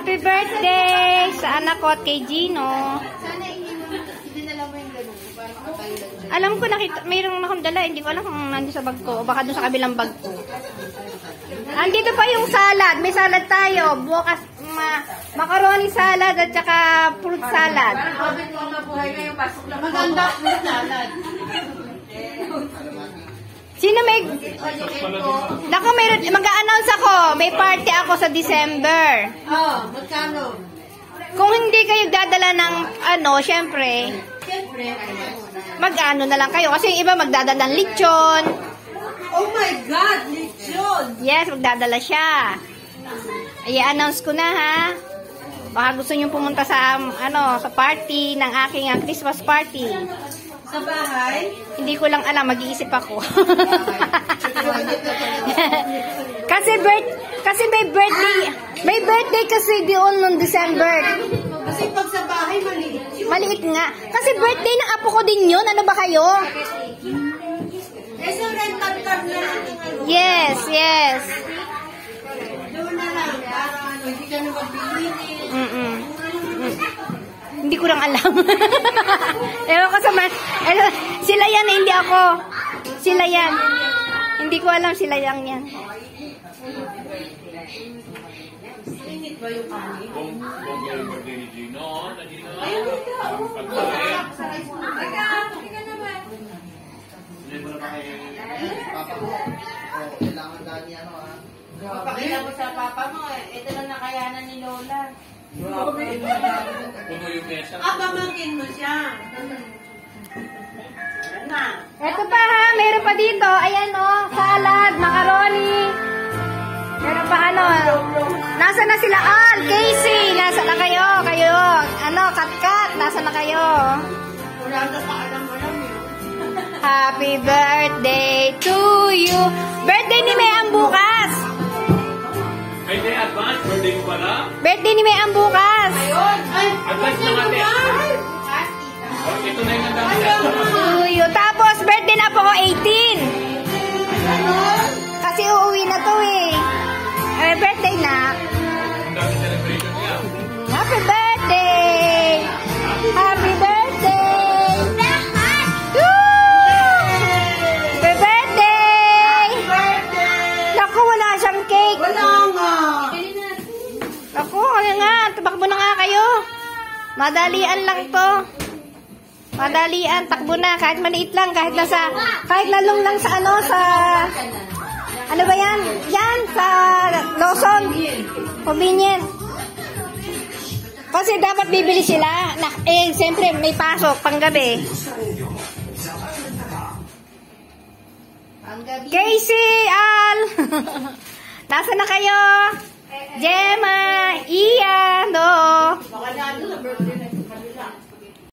Happy birthday sa anak ko at kay Gino. Dinala mo yung ganun para makatayo lang dyan. Alam ko, mayroong akong dala. Hindi ko alam kung nandun sa bag ko. O baka dun sa kabilang bag ko. Andito pa yung salad. May salad tayo. Bukas, macaroni salad at saka fruit salad. Bakit ko ang nabuhay ngayon? Pasok lang. Maganda fruit salad. Sino may... Naku, mag-a-announce ako. May party ako sa December. Oh, magkano? Kung hindi kayo dadala ng syempre, mag-ano na lang kayo. Kasi yung iba magdadala ng lechon. Oh my God, lechon! Yes, magdadala siya. I-announce ko na, ha. Baka gusto niyo pumunta sa sa party ng aking Christmas party. Sa bahay? Hindi ko lang alam, mag-iisip ako. kasi may birthday kasi doon noong December. Kasi pag sa bahay, maliit yun. Maliit nga. Kasi birthday ng apo ko din yun. Ano ba kayo? Eh, sa rental car na lang. Yes. Doon na lang. Para hindi ka na magbibili. Hindi ko lang alam. Ewan ko sa sila yan, hindi ako. Sila yan. Hindi ko alam, sila yan. Singit ba yung kanin? Kung yung birthday ni Gino, Ayun, ikaw. pagkain. Hindi ka naman. Hindi mo na ba kayo Kailangan dahil niya, Papakita mo sa papa mo, ito lang nakayanan ni Lola. puno yung mesa? Pamangkin mo siya. Ito pa, ha. Meron pa dito. Ayan, salad, macaroni. Meron pa Nasa na sila? Casey, nasa na kayo? Kat-kat, nasa na kayo? Wala na pa alam yun. Happy birthday to you. Birthday ni Mayang bukas. Birthday advance? Birthday ko pala? Birthday ni Mayang bukas. Ayun! Ay! Advance na natin. Oh, ito na yung nandang To you. Tapos, birthday na po ko 18. Kasi uuwi na to eh. Birthday na. Ang dami celebration niya. Happy birthday! Happy birthday! Woo! Happy birthday! Naku, wala siyang cake. Wala nga! Naku, kaya nga. Tabakbo na nga kayo. Madalian lang to. Madalian, takbo na. Kahit maliit lang, kahit lalong lang sa ano ba yan? Yan, sa Lawson. Convenient. Kasi dapat bibili sila. Siyempre, may pasok, panggabi. Casey, Al! Nasa na kayo? Jen?